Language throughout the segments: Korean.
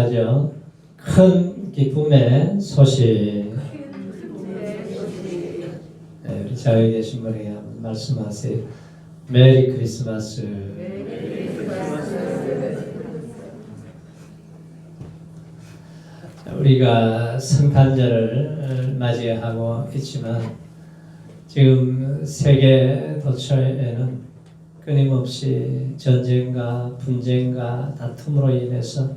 하죠. 큰 기쁨의 소식. 네, 우리 자리에 계신 분에게 한번 말씀하세요. 메리 크리스마스. 자, 우리가 성탄절을 맞이하고 있지만 지금 세계 도처에는 끊임없이 전쟁과 분쟁과 다툼으로 인해서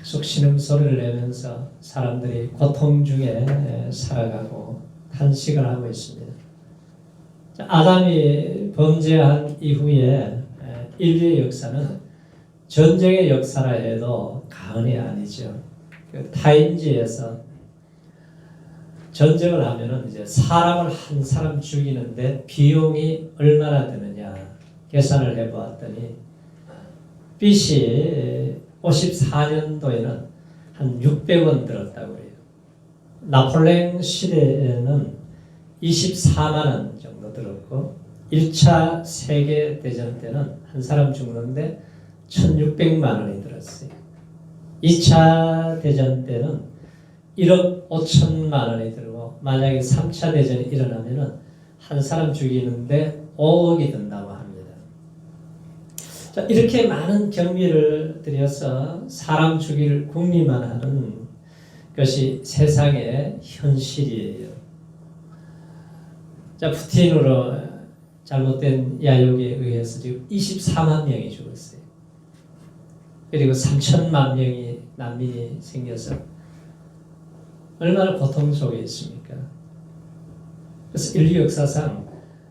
계속 신음소리를 내면서 사람들이 고통 중에 살아가고 탄식을 하고 있습니다. 아담이 범죄한 이후에 인류의 역사는 전쟁의 역사라 해도 과언이 아니죠. 그 타임지에서 전쟁을 하면은 이제 사람을 한 사람 죽이는데 비용이 얼마나 드느냐 계산을 해보았더니 BC 54년도에는 한 600원 들었다고 해요. 나폴레옹 시대에는 24만 원 정도 들었고 1차 세계대전 때는 한 사람 죽는데 1600만 원이 들었어요. 2차 대전 때는 1억 5천만 원이 들고 만약에 3차 대전이 일어나면은 한 사람 죽이는데 5억이 든다고 합니다. 자, 이렇게 많은 경비를 들여서 사람 죽일 궁리만 하는 것이 세상의 현실이에요. 자, 푸틴으로 잘못된 야욕에 의해서 지금 24만 명이 죽었어요. 그리고 3천만 명이 난민이 생겨서 얼마나 고통 속에 있습니까? 그래서 인류 역사상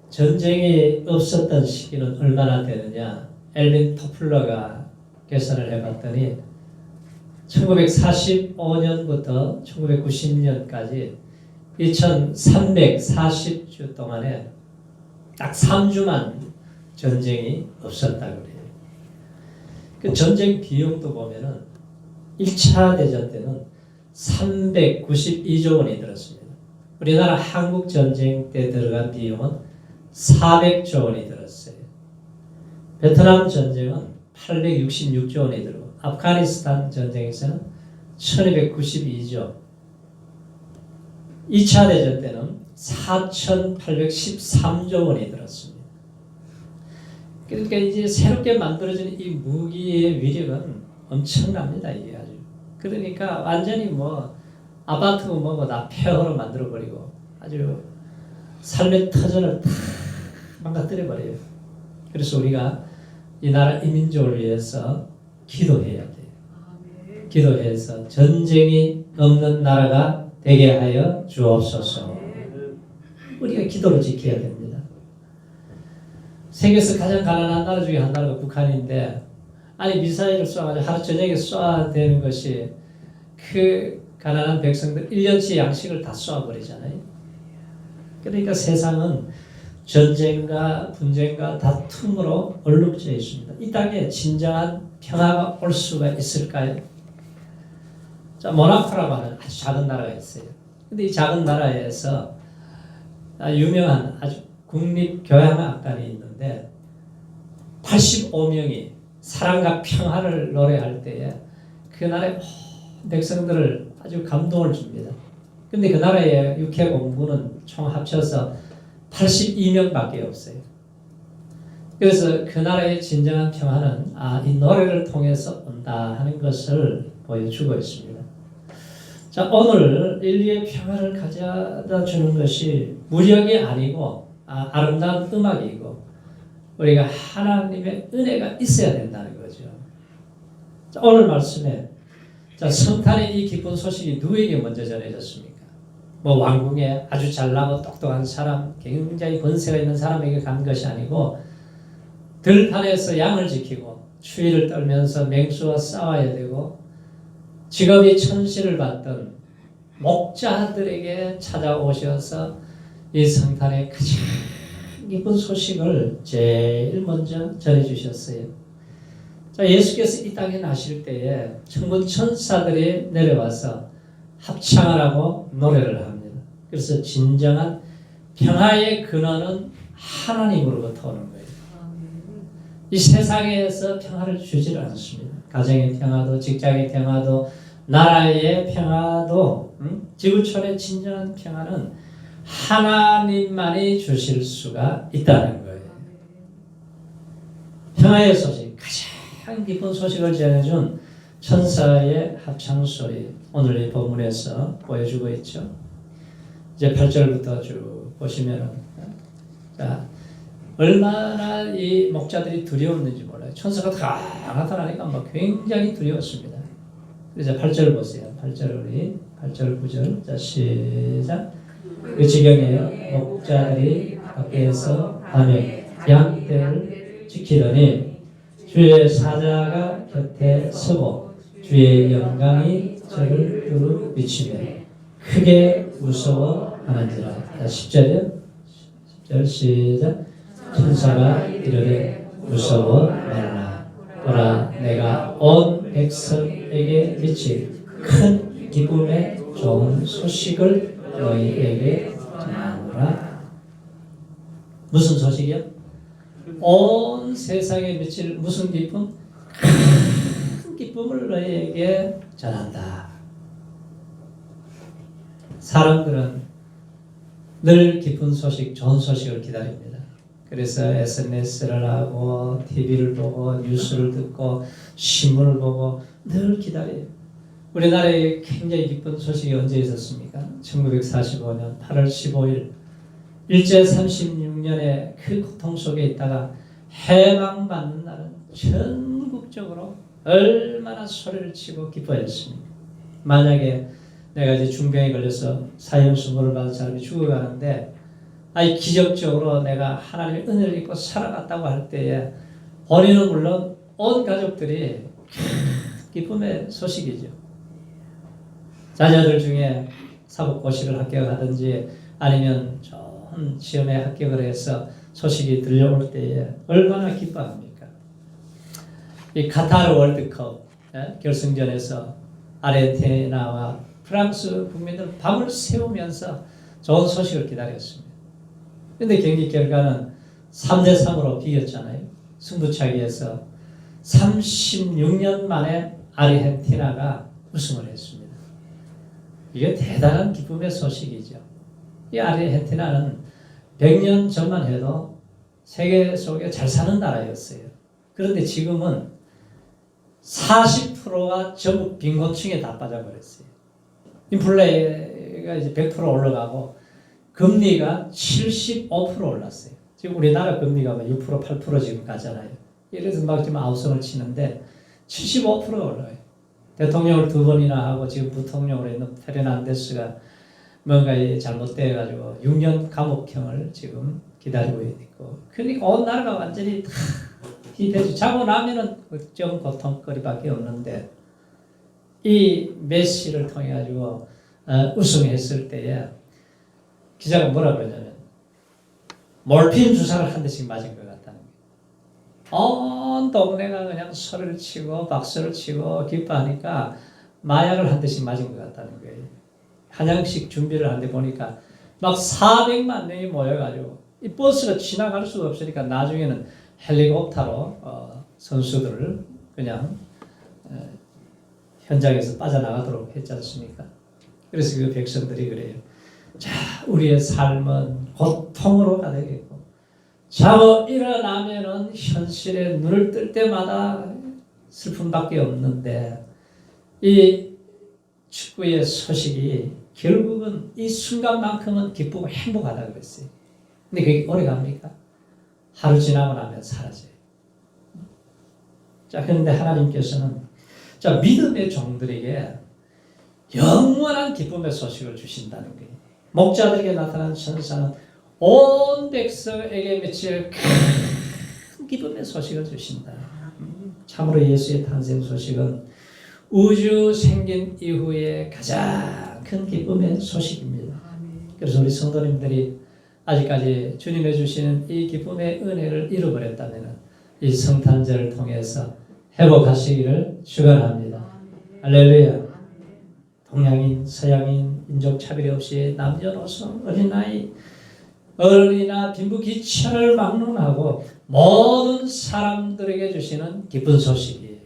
전쟁이 없었던 시기는 얼마나 되느냐? 엘빈 토플러가 계산을 해봤더니 1945년부터 1990년까지 2340주 동안에 딱 3주만 전쟁이 없었다고 그래요. 그 전쟁 비용도 보면은 1차 대전 때는 392조 원이 들었습니다. 우리나라 한국 전쟁 때 들어간 비용은 400조 원이 들었어요. 베트남 전쟁은 866조 원이 들고 아프가니스탄 전쟁에서는 1292조. 2차 대전 때는 4813조 원이 들었습니다. 그러니까 이제 새롭게 만들어진 이 무기의 위력은 엄청납니다. 이게 아주. 그러니까 완전히 뭐 아파트고 뭐고 다 폐허로 만들어버리고 아주 삶의 터전을 다 망가뜨려 버려요. 그래서 우리가 이 나라 이민족을 위해서 기도해야 돼요. 기도해서 전쟁이 없는 나라가 되게 하여 주옵소서. 우리가 기도를 지켜야 됩니다. 세계에서 가장 가난한 나라 중에 한 나라가 북한인데 아니 미사일을 쏘아가지고 하루 저녁에 쏘아대는 것이 그 가난한 백성들 1년치 양식을 다 쏘아버리잖아요. 그러니까 세상은 전쟁과 분쟁과 다툼으로 얼룩져 있습니다. 이 땅에 진정한 평화가 올 수가 있을까요? 자, 모나코라고 하는 아주 작은 나라가 있어요. 근데 이 작은 나라에서 유명한 아주 국립교향악단이 있는데 85명이 사랑과 평화를 노래할 때에 그 나라의 백성들을 아주 감동을 줍니다. 근데 그 나라의 육해 공군은 총 합쳐서 82명밖에 없어요. 그래서 그 나라의 진정한 평화는 이 노래를 통해서 온다 하는 것을 보여주고 있습니다. 자, 오늘 인류의 평화를 가져다 주는 것이 무력이 아니고 아름다운 음악이고 우리가 하나님의 은혜가 있어야 된다는 거죠. 자, 오늘 말씀에 자, 성탄의 이 기쁜 소식이 누구에게 먼저 전해졌습니까? 뭐 왕궁에 아주 잘나고 똑똑한 사람, 굉장히 권세가 있는 사람에게 간 것이 아니고 들판에서 양을 지키고 추위를 떨면서 맹수와 싸워야 되고 직업이 천시를 받던 목자들에게 찾아오셔서 이 성탄의 가장 기쁜 소식을 제일 먼저 전해주셨어요. 자, 예수께서 이 땅에 나실 때에 천군 천사들이 내려와서 합창을 하고 노래를 합니다. 그래서 진정한 평화의 근원은 하나님으로부터 오는 거예요. 이 세상에서 평화를 주지를 않습니다. 가정의 평화도, 직장의 평화도, 나라의 평화도, 지구촌의 진정한 평화는 하나님만이 주실 수가 있다는 거예요. 평화의 소식, 가장 기쁜 소식을 전해준 천사의 합창소리, 오늘 이 본문에서 보여주고 있죠. 이제 8절부터 쭉 보시면은, 자, 얼마나 이 목자들이 두려웠는지 몰라요. 천사가 다 나타나니까 막 굉장히 두려웠습니다. 이제 8절 보세요. 8절 우리 8절 9절 자 시작. 그 지경에 목자들이 밖에서 밤에 양떼를 지키더니 주의 사자가 곁에 서고 주의 영광이 저를 두루 비치며 크게 무서워하는지라. 10절이요. 10절 시작. 천사가 이르되 무서워 말라. 보라 내가 온 백성에게 미칠 큰 기쁨의 좋은 소식을 너희에게 전하노라. 무슨 소식이요? 온 세상에 미칠 무슨 기쁨? 큰 기쁨을 너희에게 전한다. 사람들은 늘 기쁜 소식, 좋은 소식을 기다립니다. 그래서 SNS를 하고 TV를 보고 뉴스를 듣고 신문을 보고 늘 기다려요. 우리나라에 굉장히 기쁜 소식이 언제 있었습니까? 1945년 8월 15일 일제 36년의 그 고통 속에 있다가 해방받는 날은 전국적으로 얼마나 소리를 치고 기뻐했습니까? 만약에 내가 이제 중병에 걸려서 사형수모를 받은 사람이 죽어가는데 아니 기적적으로 내가 하나님의 은혜를 입고 살아갔다고 할 때에 본인은 물론 온 가족들이 기쁨의 소식이죠. 자녀들 중에 사법고시를 합격하든지 아니면 좋은 시험에 합격을 해서 소식이 들려올 때에 얼마나 기뻐합니까? 이 카타르 월드컵 결승전에서 아르헨티나와 프랑스 국민들 밤을 새우면서 좋은 소식을 기다렸습니다. 그런데 경기 결과는 3대3으로 비겼잖아요. 승부차기에서 36년 만에 아르헨티나가 우승을 했습니다. 이게 대단한 기쁨의 소식이죠. 이 아르헨티나는 100년 전만 해도 세계 속에 잘 사는 나라였어요. 그런데 지금은 40%가 전부 빈곤층에 다 빠져버렸어요. 인플레가 이제 100% 올라가고 금리가 75% 올랐어요. 지금 우리나라 금리가 6%, 8% 지금 가잖아요. 이래서 막 지금 아우성을 치는데 75% 올라가요. 대통령을 2번이나 하고 지금 부통령으로 있는 페르난데스가 뭔가 잘못돼가지고 6년 감옥형을 지금 기다리고 있고, 그러니까 온 나라가 완전히 다 희대죠. 자고 나면은 좀 고통거리밖에 없는데 이 메시를 통해 가지고 우승했을 때에 기자가 뭐라 그러냐면 몰핀 주사를 한 대씩 맞은 것 같다는 거예요. 온 동네가 그냥 소리를 치고 박수를 치고 기뻐하니까 마약을 한 대씩 맞은 것 같다는 거예요. 한양식 준비를 하는데 보니까 막 400만 명이 모여가지고 이 버스가 지나갈 수가 없으니까 나중에는 헬리콥터로 선수들을 그냥 현장에서 빠져나가도록 했지 않습니까? 그래서 그 백성들이 그래요. 자, 우리의 삶은 고통으로 가득했고 자고 일어나면은 현실에 눈을 뜰 때마다 슬픔밖에 없는데 이 축구의 소식이 결국은 이 순간만큼은 기쁘고 행복하다 그랬어요. 근데 그게 오래 갑니까? 하루 지나고 나면 사라져요. 자, 그런데 하나님께서는 자, 믿음의 종들에게 영원한 기쁨의 소식을 주신다는 거예요. 목자들에게 나타난 천사는 온 백성에게 미칠 큰 기쁨의 소식을 주신다. 참으로 예수의 탄생 소식은 우주 생긴 이후에 가장 큰 기쁨의 소식입니다. 그래서 우리 성도님들이 아직까지 주님의 주시는 이 기쁨의 은혜를 잃어버렸다면 이 성탄절을 통해서 회복하시기를 축원합니다. 할렐루야. 동양인, 서양인, 인종 차별이 없이 남녀노소, 어린아이, 어린이나 빈부귀천을 막론하고 모든 사람들에게 주시는 기쁜 소식이에요.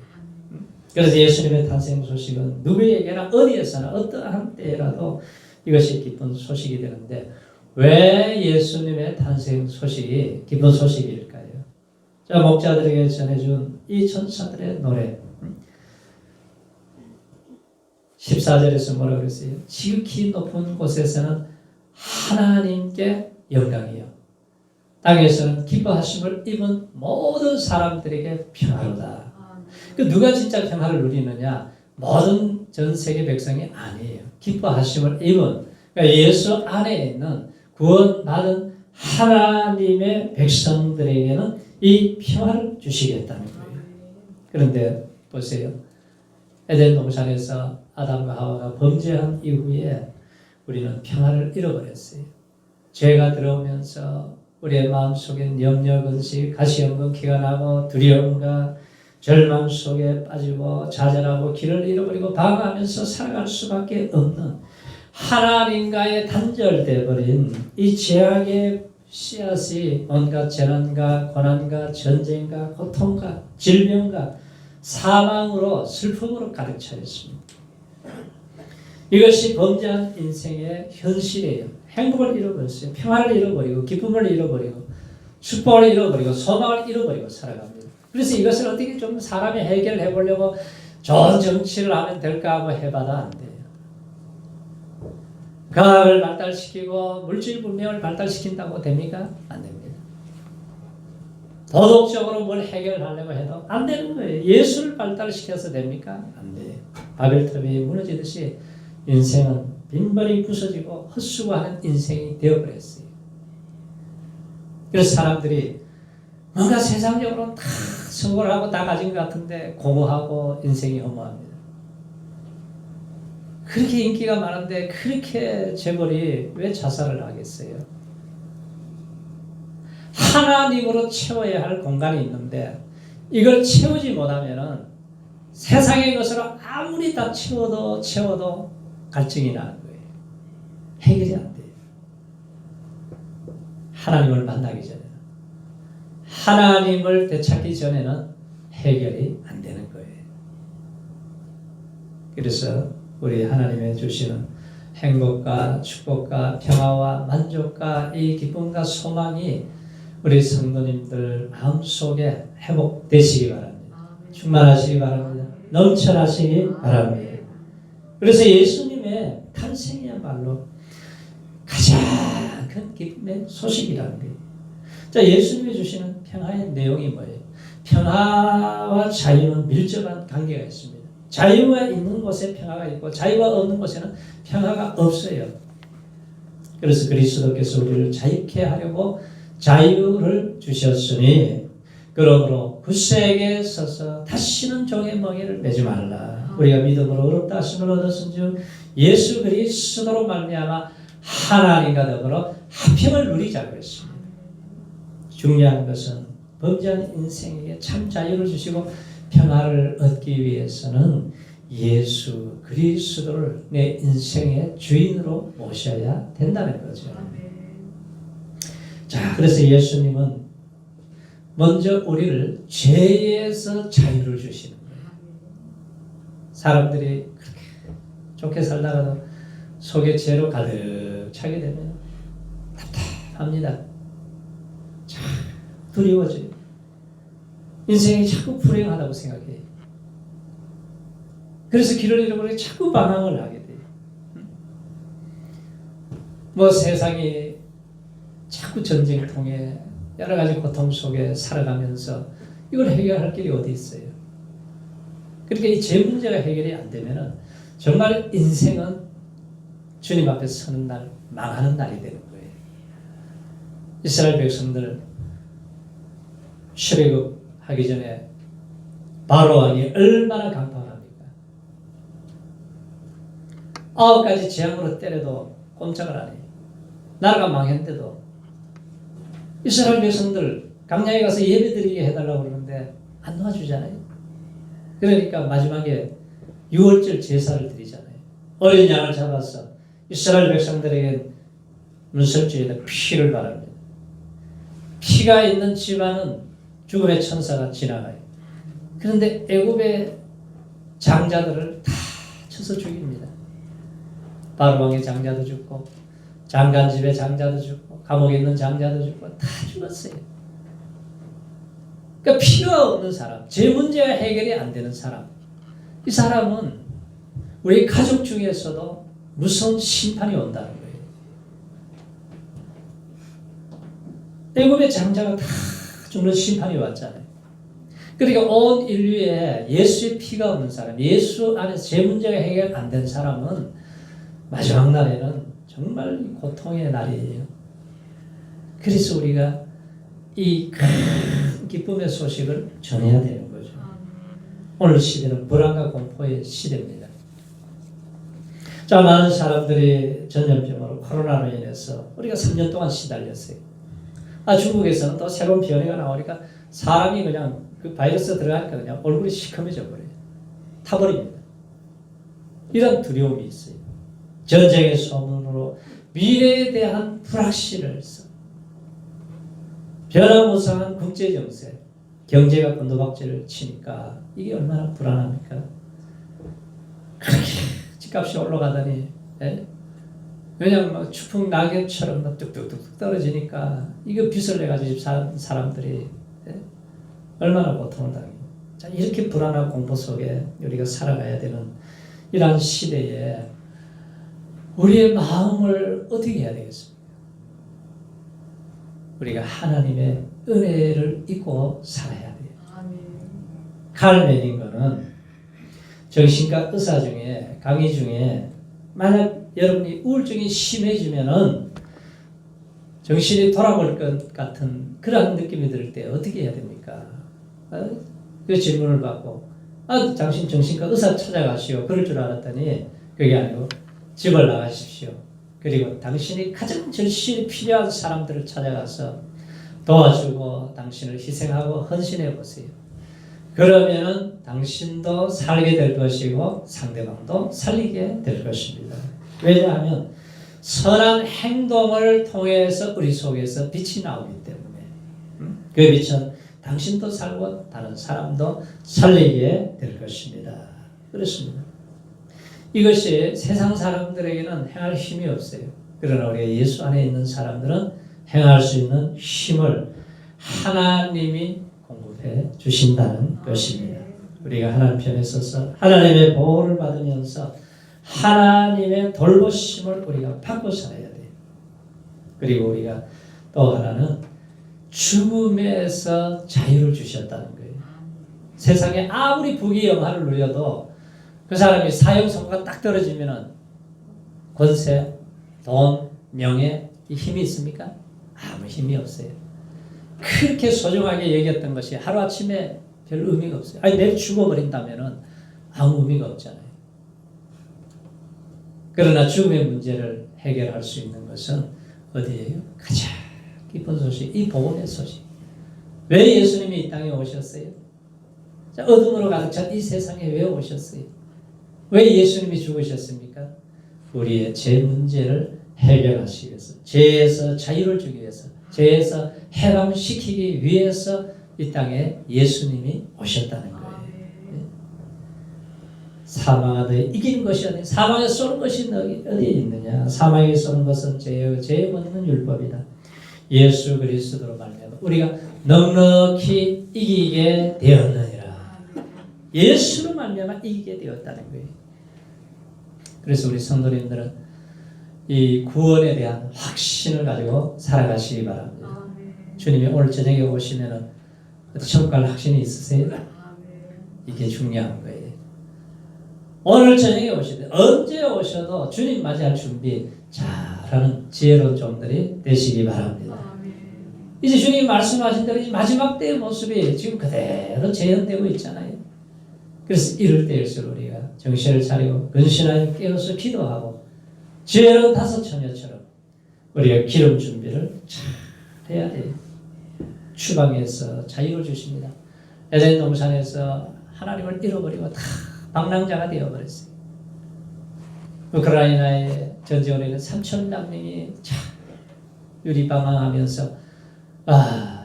그래서 예수님의 탄생 소식은 누구에게나 어디에서나 어떠한 때라도 이것이 기쁜 소식이 되는데 왜 예수님의 탄생 소식이 기쁜 소식일까요? 자, 목자들에게 전해준 이 천사들의 노래 14절에서 뭐라고 그랬어요? 지극히 높은 곳에서는 하나님께 영광이요 땅에서는 기뻐하심을 입은 모든 사람들에게 평화로다. 그 누가 진짜 평화를 누리느냐? 모든 전 세계 백성이 아니에요. 기뻐하심을 입은 그러니까 예수 안에 있는 구원받은 하나님의 백성들에게는 이 평화를 주시겠다는 거예요. 그런데 보세요. 에덴 동산에서 아담과 하와가 범죄한 이후에 우리는 평화를 잃어버렸어요. 죄가 들어오면서 우리의 마음속엔 염려, 근심, 가시연금기가 나고 두려움과 절망 속에 빠지고 좌절하고 길을 잃어버리고 방황하면서 살아갈 수밖에 없는 하나님과의 단절돼 버린 이 죄악의 씨앗이 온갖 재난과 고난과 전쟁과 고통과 질병과 사망으로 슬픔으로 가득 차 있습니다. 이것이 범죄한 인생의 현실이에요. 행복을 잃어버렸어요. 평화를 잃어버리고 기쁨을 잃어버리고 축복을 잃어버리고 소망을 잃어버리고 살아갑니다. 그래서 이것을 어떻게 좀 사람이 해결해 보려고 좋은 정치를 하면 될까 하고 해봐도 안 돼요. 과학을 발달시키고 물질 문명을 발달시킨다고 됩니까? 안 됩니다. 도덕적으로 뭘 해결하려고 해도 안 되는 거예요. 예술을 발달시켜서 됩니까? 안 돼요. 바벨탑이 무너지듯이 인생은 빈번히 부서지고 헛수고하는 인생이 되어버렸어요. 그래서 사람들이 뭔가 세상적으로는 다 성공을 하고 다 가진 것 같은데 공허하고 인생이 허무합니다. 그렇게 인기가 많은데 그렇게 재벌이 왜 자살을 하겠어요? 하나님으로 채워야 할 공간이 있는데 이걸 채우지 못하면은 세상의 것으로 아무리 다 채워도 갈증이 나는 거예요. 해결이 안 돼요. 하나님을 만나기 전에는 하나님을 되찾기 전에는 해결이 안 되는 거예요. 그래서 우리 하나님의 주시는 행복과 축복과 평화와 만족과 이 기쁨과 소망이 우리 성도님들 마음속에 회복되시기 바랍니다. 충만하시기 바랍니다. 넘쳐나시기 바랍니다. 그래서 예수님의 탄생이야말로 가장 큰 기쁨의 소식이라는 거예요. 자, 예수님이 주시는 평화의 내용이 뭐예요? 평화와 자유는 밀접한 관계가 있습니다. 자유가 있는 곳에 평화가 있고 자유가 없는 곳에는 평화가 없어요. 그래서 그리스도께서 우리를 자유케 하려고 자유를 주셨으니 그러므로 굳세게 서서 다시는 종의 멍에를 매지 말라. 우리가 믿음으로 의롭다 하심을 얻었은즉 예수 그리스도로 말미암아 하나님과 더불어 화평을 누리자고 했습니다. 중요한 것은 범죄한 인생에게 참 자유를 주시고 평화를 얻기 위해서는 예수 그리스도를 내 인생의 주인으로 모셔야 된다는 거죠. 자, 그래서 예수님은 먼저 우리를 죄에서 자유를 주시는 거예요. 사람들이 그렇게 좋게 살다가도 속에 죄로 가득 차게 되면 답답합니다. 참 두려워져요. 인생이 자꾸 불행하다고 생각해요. 그래서 길을 잃어버리고 자꾸 방황을 하게 돼요. 뭐 세상이 자꾸 전쟁통에 여러 가지 고통 속에 살아가면서 이걸 해결할 길이 어디 있어요? 그러니까 이 죄 문제가 해결이 안 되면은 정말 인생은 주님 앞에 서는 날 망하는 날이 되는 거예요. 이스라엘 백성들 출애굽 하기 전에 바로 왕이 얼마나 강팍합니까? 9가지 재앙으로 때려도 꼼짝을 안 해요. 나라가 망했는데도 이스라엘 백성들 광야에 가서 예배드리게 해달라고 그러는데 안 도와주잖아요. 그러니까 마지막에 유월절 제사를 드리잖아요. 어린 양을 잡아서 이스라엘 백성들에게 문설주에다 피를 바랍니다. 피가 있는 집안은 죽음의 천사가 지나가요. 그런데 애굽의 장자들을 다 쳐서 죽입니다. 바로왕의 장자도 죽고 장간집의 장자도 죽고 감옥에 있는 장자도 죽고 다 죽었어요. 그러니까 필요가 없는 사람, 제 문제가 해결이 안 되는 사람, 이 사람은 우리 가족 중에서도 무서운 심판이 온다는 거예요. 애굽의 장자가 다 죽는 심판이 왔잖아요. 그러니까 온 인류에 예수의 피가 없는 사람, 예수 안에서 제 문제가 해결 안 된 사람은 마지막 날에는 정말 고통의 날이에요. 그래서 우리가 이 큰 기쁨의 소식을 전해야 되는 거죠. 오늘 시대는 불안과 공포의 시대입니다. 자, 많은 사람들이 전염병으로 코로나로 인해서 우리가 3년 동안 시달렸어요. 중국에서는 또 새로운 변이가 나오니까 사람이 그냥 그 바이러스 들어가니까 그냥 얼굴이 시커매져 버려요. 타버립니다. 이런 두려움이 있어요. 전쟁의 소문으로 미래에 대한 불확실을 써. 변화무쌍한 국제정세, 경제가 곤두박질을 치니까 이게 얼마나 불안합니까? 그렇게 집값이 올라가더니, 왜냐면 막 추풍 낙엽처럼 막 뚝뚝뚝 떨어지니까 이거 빚을 내가지고 사는 사람들이 얼마나 고통을 당해요. 자, 이렇게 불안한 공포 속에 우리가 살아가야 되는 이러한 시대에 우리의 마음을 어떻게 해야 되겠습니까? 우리가 하나님의 은혜를 잊고 살아야 돼요. 칼 메닝거는 정신과 의사 중에 강의 중에 만약 여러분이 우울증이 심해지면은 정신이 돌아볼 것 같은 그런 느낌이 들 때 어떻게 해야 됩니까? 그 질문을 받고 당신 정신과 의사 찾아가시오. 그럴 줄 알았더니 그게 아니고 집을 나가십시오. 그리고 당신이 가장 절실히 필요한 사람들을 찾아가서 도와주고 당신을 희생하고 헌신해 보세요. 그러면은 당신도 살게 될 것이고 상대방도 살리게 될 것입니다. 왜냐하면 선한 행동을 통해서 우리 속에서 빛이 나오기 때문에 그 빛은 당신도 살고 다른 사람도 살리게 될 것입니다. 그렇습니다. 이것이 세상 사람들에게는 행할 힘이 없어요. 그러나 우리가 예수 안에 있는 사람들은 행할 수 있는 힘을 하나님이 공급해 주신다는 것입니다. 우리가 하나님 편에 서서 하나님의 보호를 받으면서 하나님의 돌보심을 우리가 받고 살아야 돼요. 그리고 우리가 또 하나는 죽음에서 자유를 주셨다는 거예요. 세상에 아무리 부귀영화를 누려도 그 사람이 사형선고가 딱 떨어지면은 권세, 돈, 명예, 이 힘이 있습니까? 아무 힘이 없어요. 그렇게 소중하게 여겼던 것이 하루아침에 별 의미가 없어요. 내일 죽어버린다면은 아무 의미가 없잖아요. 그러나 죽음의 문제를 해결할 수 있는 것은 어디예요? 가장 기쁜 소식, 이 복음의 소식. 왜 예수님이 이 땅에 오셨어요? 자, 어둠으로 가득 찬 이 세상에 왜 오셨어요? 왜 예수님이 죽으셨습니까? 우리의 죄 문제를 해결하시기 위해서, 죄에서 자유를 주기 위해서, 죄에서 해방시키기 위해서 이 땅에 예수님이 오셨다는 거예요. 사망하되 이기는 것이 아니라 사망에 쏘는 것이 어디에 있느냐? 사망에 쏘는 것은 죄의 본능은 율법이다. 예수 그리스도로 말미암아 우리가 넉넉히 이기게 되었느니라. 예수로 말미암아 이기게 되었다는 거예요. 그래서 우리 성도님들은 이 구원에 대한 확신을 가지고 살아가시기 바랍니다. 주님이 오늘 저녁에 오시면은 천국 갈 확신이 있으세요? 이게 중요한 거예요. 오늘 저녁에 오시되 언제 오셔도 주님 맞이할 준비 잘하는 지혜로운 종들이 되시기 바랍니다. 이제 주님이 말씀하신 대로 이 마지막 때의 모습이 지금 그대로 재현되고 있잖아요. 그래서 이럴 때일수록 우리가 정신을 차리고 근신하여 깨어서 기도하고 지혜로운 다섯 처녀처럼 우리가 기름 준비를 잘 해야 돼요. 추방에서 자유를 주십니다. 에덴 동산에서 하나님을 잃어버리고 다 방랑자가 되어버렸어요. 우크라이나의 전쟁으로 인해 3,000만 명이 유리방황하면서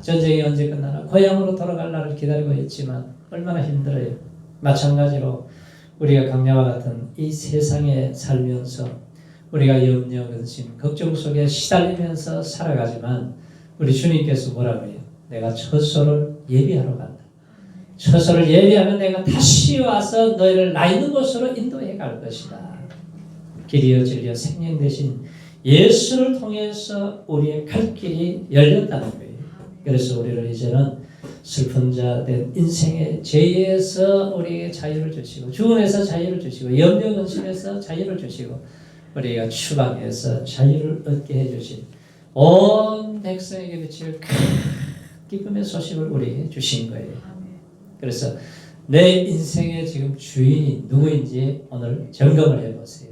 전쟁이 언제 끝나나 고향으로 돌아갈 날을 기다리고 있지만 얼마나 힘들어요. 마찬가지로 우리가 강야와 같은 이 세상에 살면서 우리가 염려, 근심, 걱정 속에 시달리면서 살아가지만 우리 주님께서 뭐라고 해요? 내가 처소를 예비하러 간다. 처소를 예비하면 내가 다시 와서 너희를 나 있는 곳으로 인도해 갈 것이다. 길이요 진리요 생명 되신 예수를 통해서 우리의 갈 길이 열렸다는 거예요. 그래서 우리를 이제는 슬픈 자 된 인생의 죄에서 우리에게 자유를 주시고 죽음에서 자유를 주시고 염려 근심에서 자유를 주시고 우리가 추방에서 자유를 얻게 해주신 온 백성에게 비칠 큰 기쁨의 소식을 우리에게 주신 거예요. 그래서 내 인생의 지금 주인이 누구인지 오늘 점검을 해보세요.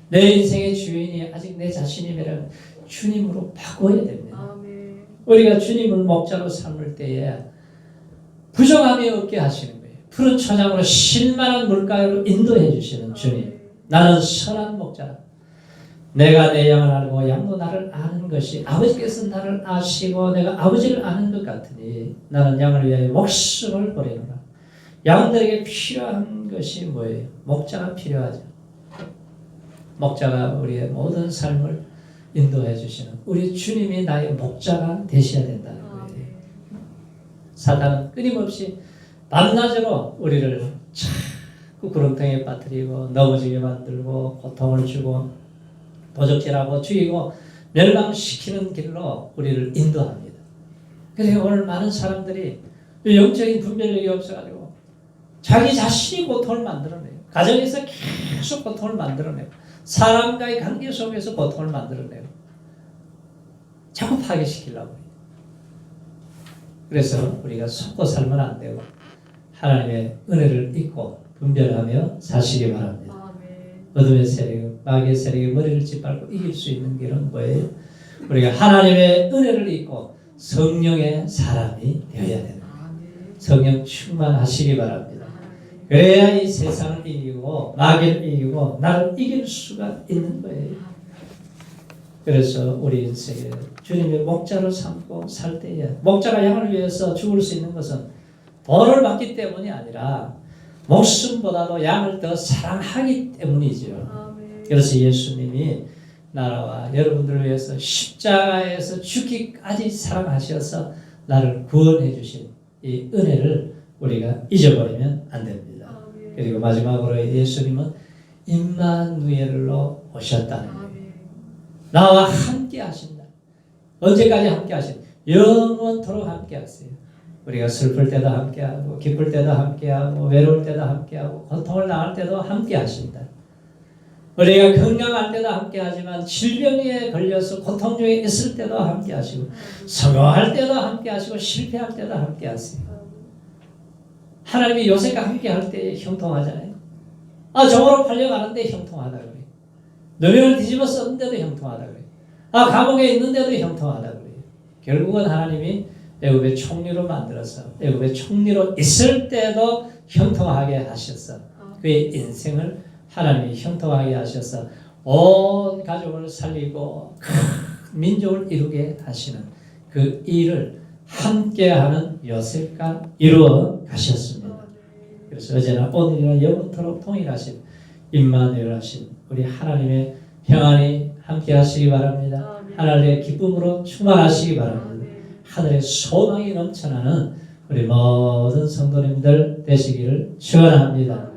내 인생의 주인이 아직 내 자신이면 주님으로 바꿔야 됩니다. 우리가 주님을 목자로 삼을 때에 부정함이 없게 하시는 거예요. 푸른 초장으로 쉴만한 물가로 인도해 주시는 주님. 나는 선한 목자라. 내가 내 양을 알고 양도 나를 아는 것이 아버지께서 나를 아시고 내가 아버지를 아는 것 같으니 나는 양을 위하여 목숨을 버리노라. 양들에게 필요한 것이 뭐예요? 목자가 필요하죠. 목자가 우리의 모든 삶을 인도해 주시는 우리 주님이 나의 목자가 되셔야 된다는 거예요. 사단은 끊임없이 밤낮으로 우리를 자꾸 구렁텅이에 빠뜨리고 넘어지게 만들고 고통을 주고 도적질하고 죽이고 멸망시키는 길로 우리를 인도합니다. 그래서 오늘 많은 사람들이 영적인 분별력이 없어가지고 자기 자신이 고통을 만들어내요. 가정에서 계속 고통을 만들어내요. 사람과의 관계 속에서 고통을 만들어내요. 자꾸 파괴시키려고 해요. 그래서 우리가 속고 살면 안 되고 하나님의 은혜를 잊고 분별하며 사시기 바랍니다. 어둠의 세력, 마귀의 세력이 머리를 짓밟고 이길 수 있는 길은 뭐예요? 우리가 하나님의 은혜를 잊고 성령의 사람이 되어야 됩니다. 성령 충만하시기 바랍니다. 그래야 이 세상을 이기고 마귀를 이기고 나를 이길 수가 있는 거예요. 그래서 우리 인생에 주님의 목자로 삼고 살 때에 목자가 양을 위해서 죽을 수 있는 것은 돈을 받기 때문이 아니라 목숨보다도 양을 더 사랑하기 때문이죠. 그래서 예수님이 나라와 여러분들을 위해서 십자가에서 죽기까지 사랑하셔서 나를 구원해 주신 이 은혜를 우리가 잊어버리면 안 됩니다. 그리고 마지막으로 예수님은 임마누엘로 오셨다는 거예요. 나와 함께 하신다. 언제까지 함께 하신다? 영원토록 함께 하세요. 우리가 슬플 때도 함께하고 기쁠 때도 함께하고 외로울 때도 함께하고 고통을 당할 때도 함께 하신다. 우리가 건강할 때도 함께하지만 질병에 걸려서 고통 중에 있을 때도 함께하시고 성공할 때도 함께하시고 실패할 때도 함께하세요. 하나님이 요셉과 함께할 때 형통하잖아요. 종으로 팔려가는데 형통하다 그래요. 누명을 뒤집어 썼는데도 형통하다 그래요. 감옥에 있는데도 형통하다 그래요. 결국은 하나님이 애굽의 총리로 만들어서 애굽의 총리로 있을 때도 형통하게 하셔서 그의 인생을 하나님이 형통하게 하셔서 온 가족을 살리고 큰 민족을 이루게 하시는 그 일을 함께하는 요셉과 이루어 가셨습니다. 그래서 어제나 오늘이나 영원토록 동일하신 임마누엘 하신 우리 하나님의 평안이 함께하시기 바랍니다. 하나님의 기쁨으로 충만하시기 바랍니다. 하늘의 소망이 넘쳐나는 우리 모든 성도님들 되시기를 축원합니다.